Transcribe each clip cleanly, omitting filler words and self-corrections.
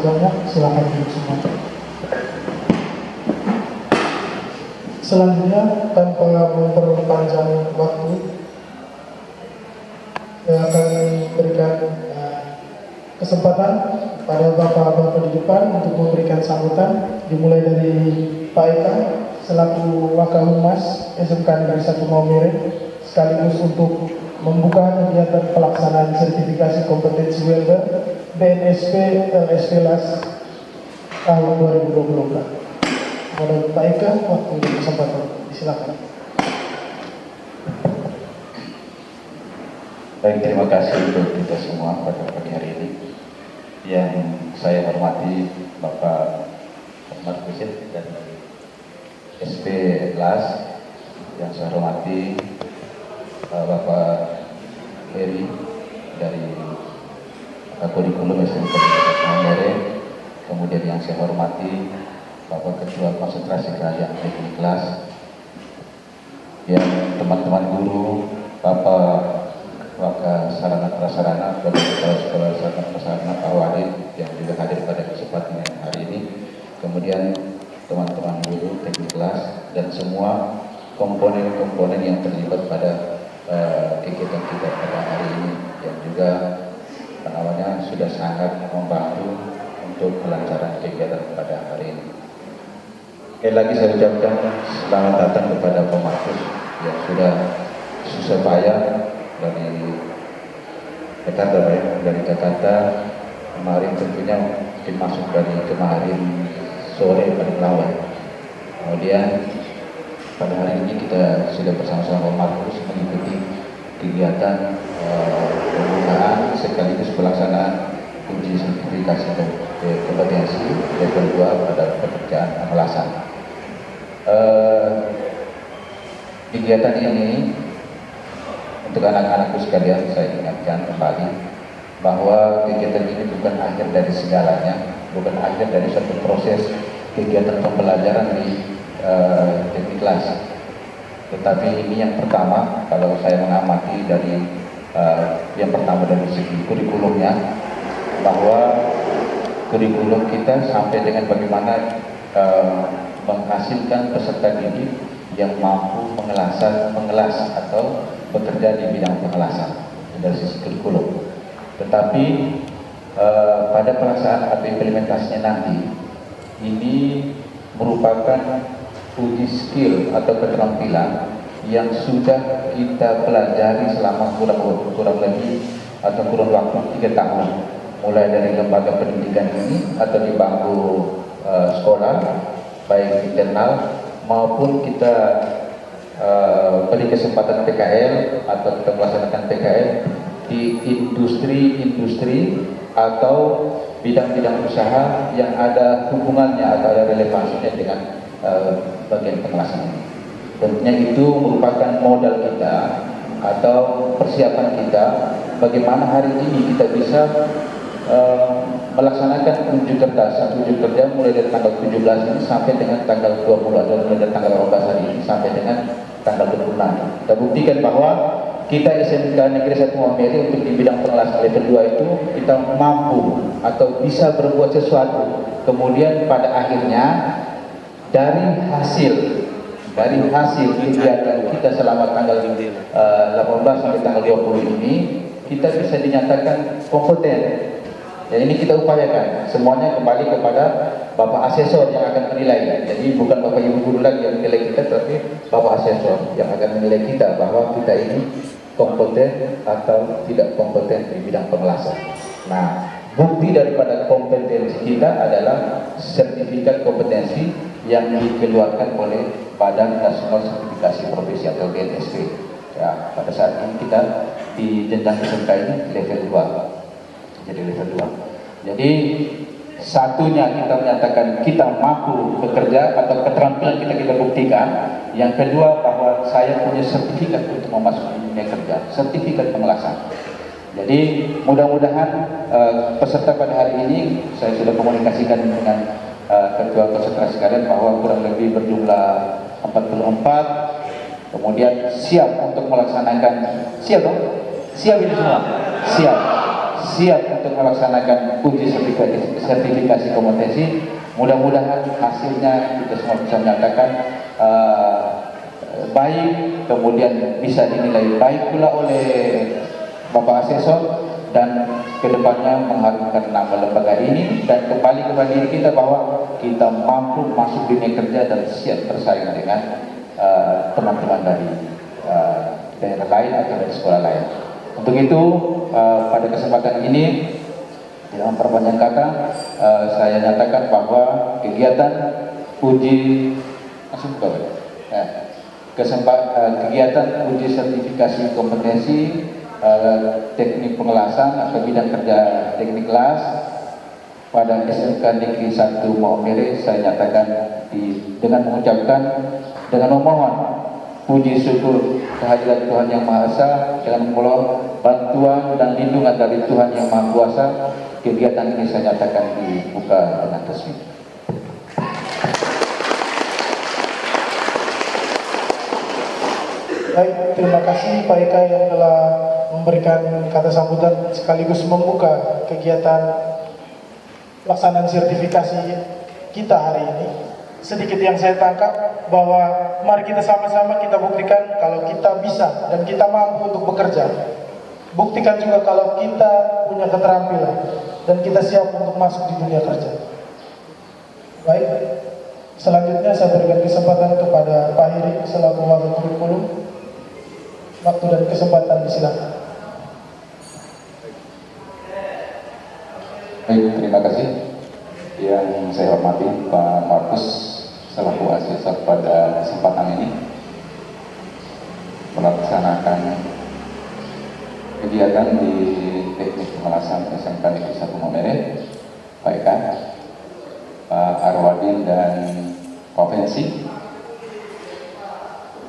banyak, silakan duduk semua. Selanjutnya, tanpa memperpanjang waktu, saya akan berikan kesempatan pada bapak-bapak di depan untuk memberikan sambutan, dimulai dari Pak Eka selaku Wakil Humas SMK Negeri 1 Maumere, sekaligus untuk membuka kegiatan pelaksanaan sertifikasi kompetensi welder BNSP LSP LAS tahun 2024. Kepada Pak Eka, waktu untuk kesempatan, silakan. Baik, terima kasih untuk kita semua pada pagi hari ini. Yang saya hormati Bapak Ahmad Kusit dan SP LAS, yang saya hormati Bapak Heri dari Kurikulum SMK Maumere, kemudian yang saya hormati Bapak Ketua Konsentrasi Kerajaan Teknik LAS, yang teman-teman guru, Bapak Wakil Sarana Prasarana, Bapak Kepala Sekolah Sarana Prasarana Pak Wadid yang juga hadir pada kesempatan hari ini, kemudian teman-teman guru teknik LAS dan semua komponen-komponen yang terlibat pada kegiatan kita pada hari ini, yang juga awalnya sudah sangat membantu untuk kelancaran kegiatan pada hari ini. Sekali lagi saya ucapkan selamat datang kepada Pak Markus yang sudah susah payah dari Jakarta kemarin, tentunya mungkin masuk dari kemarin sore paling lawat. Kemudian pada hari ini kita sudah bersama-sama Pak Markus mengikuti kegiatan pembukaan sekaligus pelaksanaan uji sertifikasi kompetensi level 2 pada pekerjaan pengelasan. Kegiatan ini untuk anak-anakku sekalian, saya ingatkan kembali bahwa kegiatan ini bukan akhir dari segalanya, bukan akhir dari suatu proses kegiatan pembelajaran di teknik LAS. Tetapi ini yang pertama, kalau saya mengamati dari yang pertama dari segi kurikulumnya, bahwa kurikulum kita sampai dengan bagaimana menghasilkan peserta didik yang mampu mengelas atau bekerja di bidang pengelasan dari sisi kurikulum. Tetapi pada pelaksanaan atau implementasinya nanti, ini merupakan uji skill atau keterampilan yang sudah kita pelajari selama kurang lebih atau kurun waktu 3 tahun, mulai dari lembaga pendidikan ini atau di bangku sekolah, baik internal maupun kita beri kesempatan PKL atau kita melaksanakan PKL di industri-industri atau bidang-bidang usaha yang ada hubungannya atau ada relevansinya dengan bagian pengelasan ini. Tentunya itu merupakan modal kita atau persiapan kita bagaimana hari ini kita bisa melaksanakan uji kerja mulai dari tanggal 17 ini sampai dengan tanggal 20 atau mulai dari tanggal 18 hari ini sampai dengan tanggal 26. Kita buktikan bahwa kita SMK Negeri 1 Maumere untuk di bidang pengelasan level 2 itu kita mampu atau bisa berbuat sesuatu. Kemudian pada akhirnya dari hasil kegiatan kita selama tanggal 18 sampai tanggal 20 ini kita bisa dinyatakan kompeten. Dan ini kita upayakan semuanya kembali kepada Bapak Asesor yang akan menilai. Jadi bukan Bapak Ibu Guru lagi yang menilai kita, tapi Bapak Asesor yang akan menilai kita bahwa kita ini kompeten atau tidak kompeten di bidang pengelasan. Nah, bukti daripada kompetensi kita adalah sertifikat kompetensi yang dikeluarkan oleh Badan Nasional Sertifikasi Profesi atau BNSP. Ya, pada saat ini kita di jenjang SMK ini level 2. Jadi level 2. Jadi satunya kita menyatakan kita mampu bekerja atau keterampilan kita buktikan. Yang kedua bahwa saya punya sertifikat untuk memasuki dunia kerja, sertifikat pengelasan. Jadi mudah-mudahan peserta pada hari ini saya sudah komunikasikan dengan Ketua Konsentrasi Kalian bahwa kurang lebih berjumlah 44. Kemudian siap untuk melaksanakan, siap dong? Siap ini semua? Siap. siap untuk melaksanakan uji sertifikasi kompetensi. Mudah-mudahan hasilnya kita semua bisa menyatakan baik, kemudian bisa dinilai baik pula oleh Bapak Asesor, dan kedepannya mengharumkan nama lembaga ini dan kembali kepada diri kita bahwa kita mampu masuk dunia kerja dan siap bersaing dengan teman-teman dari daerah lain atau dari sekolah lain. Untuk itu pada kesempatan ini tidak memperpanjang kata, saya nyatakan bahwa kegiatan uji kegiatan uji sertifikasi kompetensi teknik pengelasan atau bidang kerja teknik las pada SMK Negeri 1 Maumere saya nyatakan dengan mengucapkan, dengan memohon puji syukur kehadiran Tuhan Yang Maha Esa, dengan memohon bantuan dan lindungan dari Tuhan Yang Maha Kuasa, kegiatan ini saya nyatakan dibuka dengan resmi. Baik, terima kasih Pak Eka yang telah memberikan kata sambutan sekaligus membuka kegiatan pelaksanaan sertifikasi kita hari ini. Sedikit yang saya tangkap bahwa mari kita sama-sama kita buktikan kalau kita bisa dan kita mampu untuk bekerja. Buktikan juga kalau kita punya keterampilan dan kita siap untuk masuk di dunia kerja. Baik, selanjutnya saya berikan kesempatan kepada Pak Heri selaku wakil kurikulum. Waktu dan kesempatan disilakan. Baik, terima kasih. Yang saya hormati Pak Markus selaku asesor pada kesempatan ini melaksanakan kegiatan di teknik pengelasan SMK Negeri 1 Maumere, Pak Eka, Pak Arwadin dan Pak Fensi,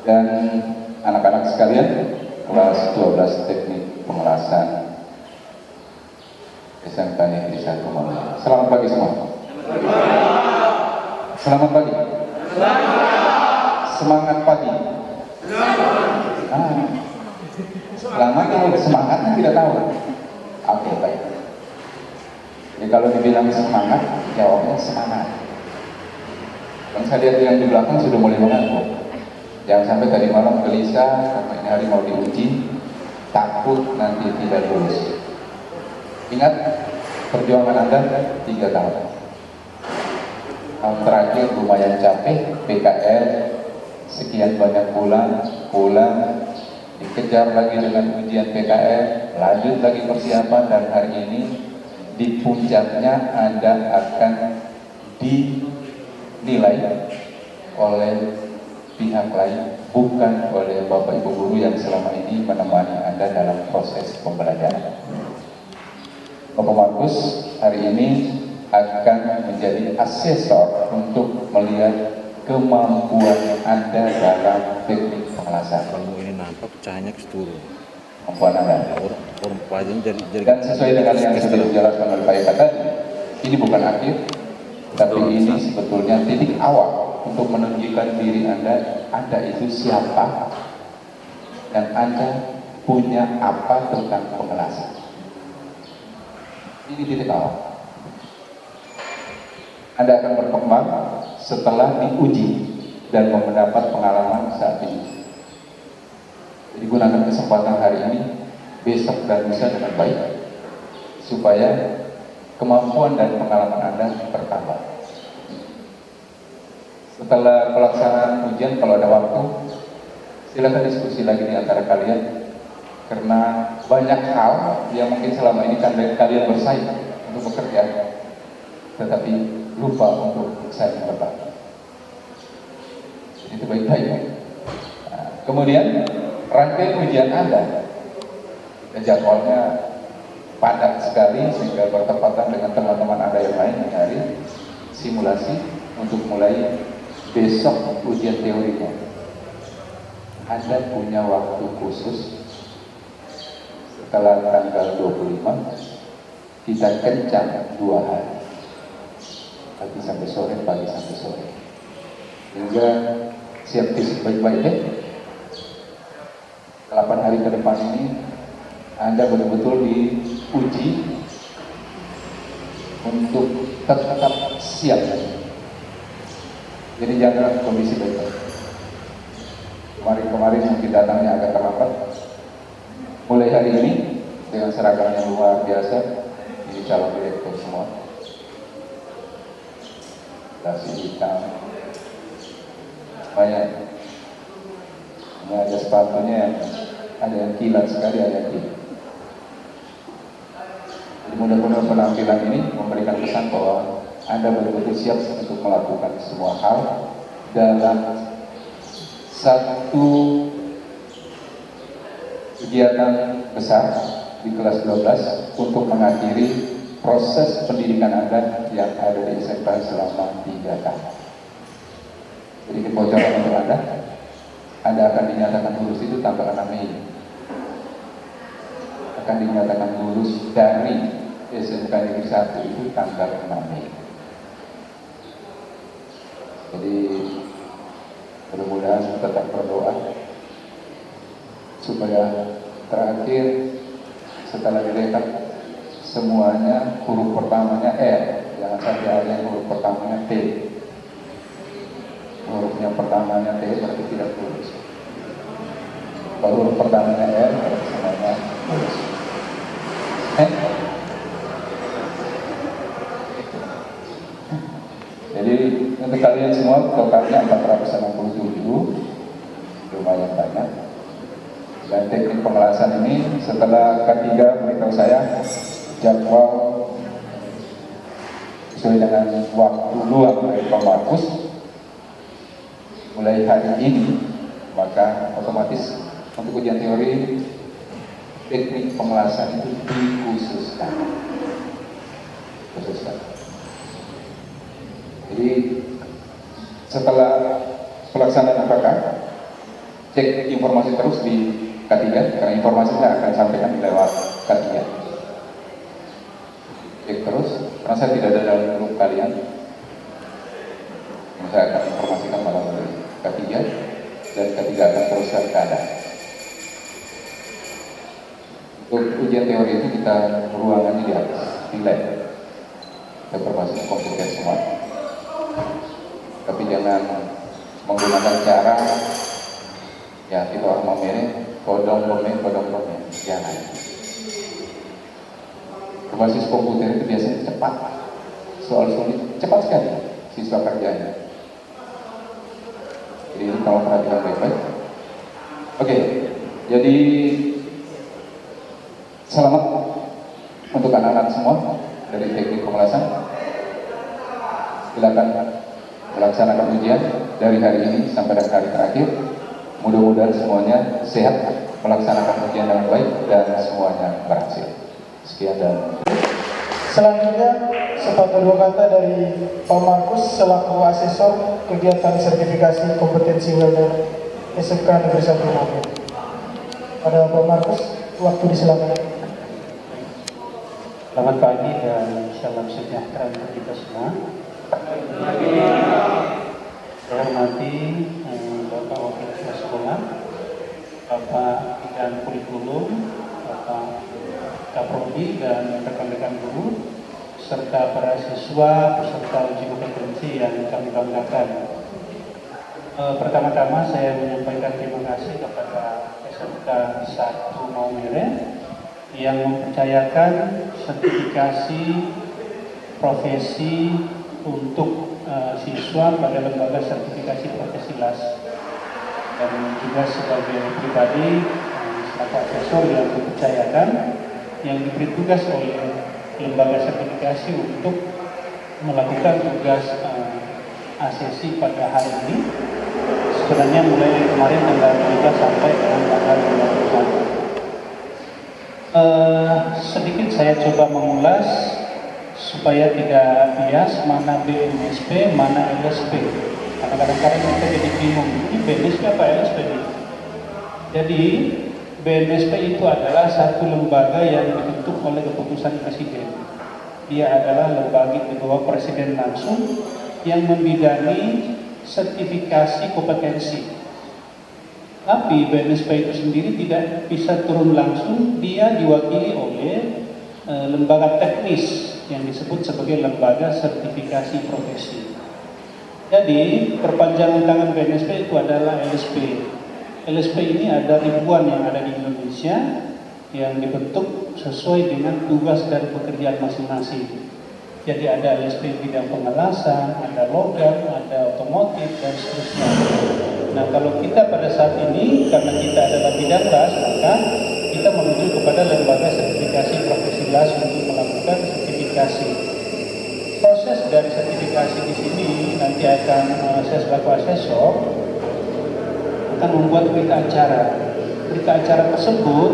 dan anak-anak sekalian kelas 12 teknik pengelasan SMK Negeri 1 Maumere. Selamat pagi semua. Selamat pagi. Semangat pagi. Selamat kalau semangatnya tidak tahu. Oke, baik. Jadi kalau dibilang semangat, jawabnya semangat. Dan saya lihat yang di belakang sudah mulai mengantuk. Jangan sampai tadi malam gelisah karena ini hari mau diuji, takut nanti tidak lulus. Ingat, perjuangan Anda 3 tahun. Tahun terakhir lumayan capek, PKL, sekian banyak pulang, dikejar lagi dengan ujian PKL, lanjut lagi persiapan, dan hari ini di puncaknya Anda akan dinilai oleh pihak lain, bukan oleh Bapak Ibu Guru yang selama ini menemani Anda dalam proses pembelajaran. Bapak Markus hari ini akan menjadi asesor untuk melihat kemampuan Anda dalam teknik pengelasan. Kalau ini nampak cahayanya keseluruh. Kemampuan Anda. Orang pelajaran jadi Dan sesuai dengan yang sudah dijelaskan oleh Pak Eka tadi, ini bukan akhir, tapi ini sebetulnya titik awal untuk menunjukkan diri Anda itu siapa, dan Anda punya apa tentang pengelasan. Ini titik awal. Anda akan berkembang setelah diuji dan mendapat pengalaman saat ini. Jadi gunakan kesempatan hari ini, besok dan lusa dengan baik, supaya kemampuan dan pengalaman Anda bertambah. Setelah pelaksanaan ujian, kalau ada waktu, silakan diskusi lagi di antara kalian, karena banyak hal yang mungkin selama ini kalian bersaing untuk bekerja, tetapi lupa untuk saling berbagi. Jadi itu baik-baik. Nah, kemudian rangkaian ujian Anda, jadwalnya padat sekali sehingga bertepatan dengan teman-teman Anda yang lain yang hari simulasi untuk mulai besok ujian teorinya. Anda punya waktu khusus setelah tanggal 25, kita kencang 2 hari, pagi sampai sore, pagi sampai sore, hingga siap fisik baik-baik deh. 8 hari ke depan ini Anda betul-betul diuji untuk tetap siap. Jadi jaga kondisi baik-baik. Kemarin mungkin datangnya agak terlambat. Mulai hari ini dengan seragam yang luar biasa, ini calon direktur semua. Dasi hitam, banyak. Ini ada sepatunya yang ada yang kilat sekali, ada yang kilat. Jadi mudah-mudahan penampilan ini memberikan kesan bahwa Anda betul-betul siap untuk melakukan semua hal dalam satu kegiatan besar di kelas 12 untuk mengakhiri proses pendidikan Anda yang ada di SMK selama 3 tahun. Jadi kebocoran untuk Anda akan dinyatakan lulus itu tanggal 6 Mei. Akan dinyatakan lulus dari SMK Negeri 1 itu tanggal 6 Mei. Jadi mudah-mudahan tetap berdoa supaya terakhir setelah direkap semuanya huruf pertamanya R, jangan sampai ada yang huruf pertamanya T. Huruf yang pertamanya T berarti tidak lulus. Kalau huruf pertamanya R berarti semuanya lulus. Jadi untuk kalian semua totalnya 467, lumayan banyak. Dan teknik pengelasan ini setelah K3 beritahu saya jadwal sesuai dengan waktu luang dari Pak Markus mulai hari ini, maka otomatis untuk ujian teori teknik pengelasan itu dikhususkan. Jadi setelah pelaksanaan APK, cek informasi terus di K3 karena informasinya akan sampaikan lewat K3. Cek terus, karena saya tidak ada dalam grup kalian. Saya akan informasikan melalui K3 dan K3 akan teruskan keadaan. Untuk ujian teori itu kita ruangannya di atas, di lab. Kita berbasis komputer semua. Tapi jangan menggunakan cara ya kita orang memilih kodong jangan. Berbasis komputer itu biasanya cepat, soal sulit cepat sekali siswa kerjanya. Jadi ini kalau perhatikan baik-baik. Oke, jadi selamat untuk anak-anak semua dari teknik pengelasan. Silakan melaksanakan ujian dari hari ini sampai dengan hari terakhir. Mudah-mudahan semuanya sehat, melaksanakan ujian dengan baik dan semuanya berhasil. Sekian dan Selanjutnya, sepatah dua kata dari Pak Markus selaku asesor kegiatan sertifikasi kompetensi welder SMK Negeri 1 Mampir. Pada Pak Markus, waktu disilakan. Selamat pagi dan salam sejahtera untuk kita semua. Saya hormati Bapak Wakil Ketua Sekolah, Bapak Bidang Kurikulum, Bapak Kaprodi dan rekan-rekan guru, serta para siswa peserta uji kompetensi yang kami banggakan. Pertama-tama saya menyampaikan terima kasih kepada SMK 1 Maumere yang mempercayakan sertifikasi profesi untuk siswa pada lembaga sertifikasi profesi LAS, dan juga sebagai pribadi selaku asesor yang dipercayakan yang diberi tugas oleh lembaga sertifikasi untuk melakukan tugas asesi pada hari ini, sebenarnya mulai kemarin tanggal 3 sampai dengan tanggal 21. Sedikit saya coba mengulas supaya tidak bias mana BNSP, mana LSP. Karena kadang-kadang kita jadi bingung, ini BNSP apa LSP? Jadi BNSP itu adalah satu lembaga yang dibentuk oleh keputusan Presiden. Dia adalah lembaga di bawah Presiden langsung yang membidangi sertifikasi kompetensi. Tapi BNSP itu sendiri tidak bisa turun langsung, dia diwakili oleh lembaga teknis yang disebut sebagai lembaga sertifikasi profesi. Jadi perpanjangan tangan BNSP itu adalah LSP. LSP ini ada ribuan yang ada di Indonesia yang dibentuk sesuai dengan tugas dan pekerjaan masing-masing. Jadi ada LSP bidang pengelasan, ada logam, ada otomotif, dan seterusnya. Nah, kalau kita pada saat ini, karena kita adalah bidang las, maka kita menuju kepada lembaga sertifikasi profesi las untuk melakukan sertifikasi. Proses dari sertifikasi di sini nanti akan saya selaku asesor akan membuat berita acara. Berita acara tersebut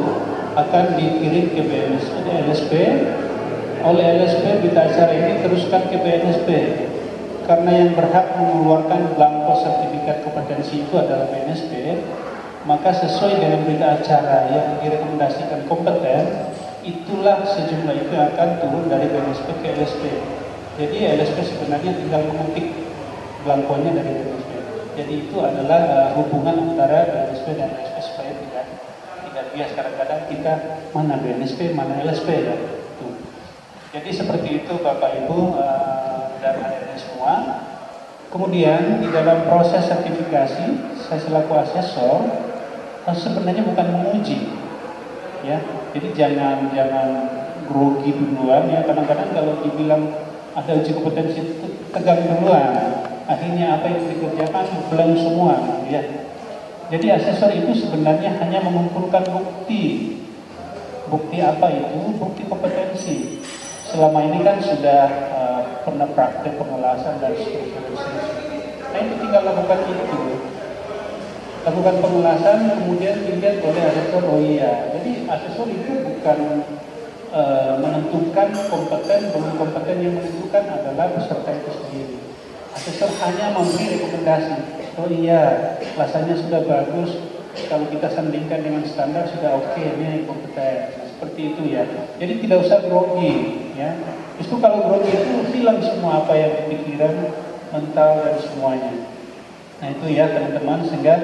akan dikirim ke LSP. Oleh LSP berita acara ini teruskan ke BNSP. Karena yang berhak mengeluarkan belangko sertifikat kompetensi itu adalah BNSP, maka sesuai dengan berita acara yang direkomendasikan kompeten, itulah sejumlah itu yang akan turun dari BNSP ke LSP. Jadi LSP sebenarnya tinggal mengetik belangkonya dari BNSP. Jadi itu adalah hubungan antara BNSP dan LSP supaya tidak bias. Kadang-kadang kita mana BNSP, mana LSP ya. Tuh. Jadi seperti itu Bapak Ibu dan adik-adik semua. Kemudian di dalam proses sertifikasi, saya selaku asesor sebenarnya bukan menguji, ya. Jadi jangan grogi duluan ya. Kadang-kadang kalau dibilang ada uji kompetensi itu tegang duluan. Akhirnya apa yang dikerjakan belum semua, ya. Jadi asesor itu sebenarnya hanya mengumpulkan bukti. Bukti apa itu? Bukti kompetensi. Selama ini kan sudah pernah praktek pengelasan dan seterusnya. Nah itu tinggal lakukan itu. Lakukan pengelasan, kemudian dilihat oleh asesor. Oh iya, jadi asesor itu bukan menentukan kompeten, belum kompeten, yang menentukan adalah peserta itu sendiri. Asesor hanya memberi rekomendasi. Oh iya, rasanya sudah bagus. Kalau kita sandingkan dengan standar sudah oke, ini kompeten. Seperti itu ya. Jadi tidak usah grogi, ya. Justru kalau grogi itu hilang semua apa yang pikiran, mental dan semuanya. Nah itu ya teman-teman, sehingga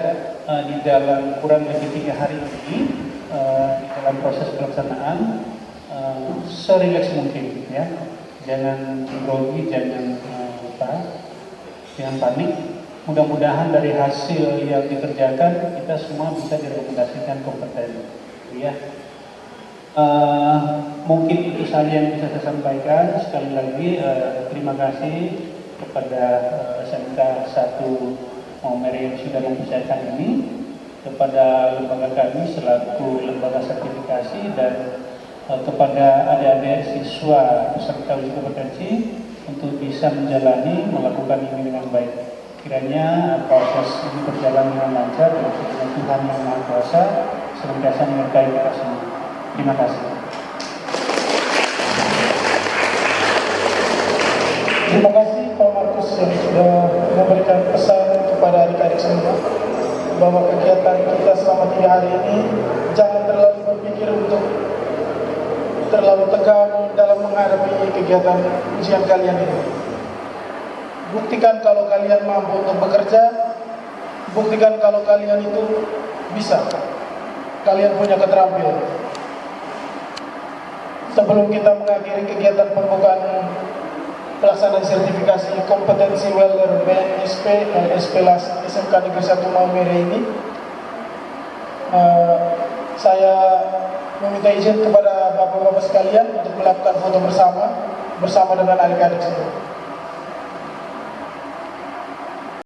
di dalam kurang lebih 3 hari ini di dalam proses pelaksanaan serileks mungkin, ya. Jangan grogi, jangan panik. Mudah-mudahan dari hasil yang dikerjakan kita semua bisa direkomendasikan kompeten, ya. Mungkin itu saja yang bisa saya sampaikan. Sekali lagi terima kasih kepada SMK 1 Maumere yang sudah mempercayakan ini, kepada lembaga kami selaku lembaga sertifikasi, dan kepada adik-adik siswa peserta uji kompetensi untuk bisa menjalani, melakukan ini dengan baik. Kiranya proses ini berjalan dengan lancar dan Tuhan yang Maha Kuasa senantiasa menyertai kita semua. Terima kasih. Terima kasih Pak Markus yang sudah memberikan pesan kepada adik-adik semua bahwa kegiatan kita selama 3 hari ini jangan terlalu berpikir untuk terlalu tegang dalam menghadapi kegiatan ujian kalian ini. Buktikan kalau kalian mampu untuk bekerja, buktikan kalau kalian itu bisa, kalian punya keterampilan. Sebelum kita mengakhiri kegiatan pembukaan pelaksanaan sertifikasi kompetensi welder BNSP LSP LAS SMK Negeri 1 Maumere ini, saya meminta izin kepada bapak-bapak sekalian untuk melakukan foto bersama dengan adik-adik semua.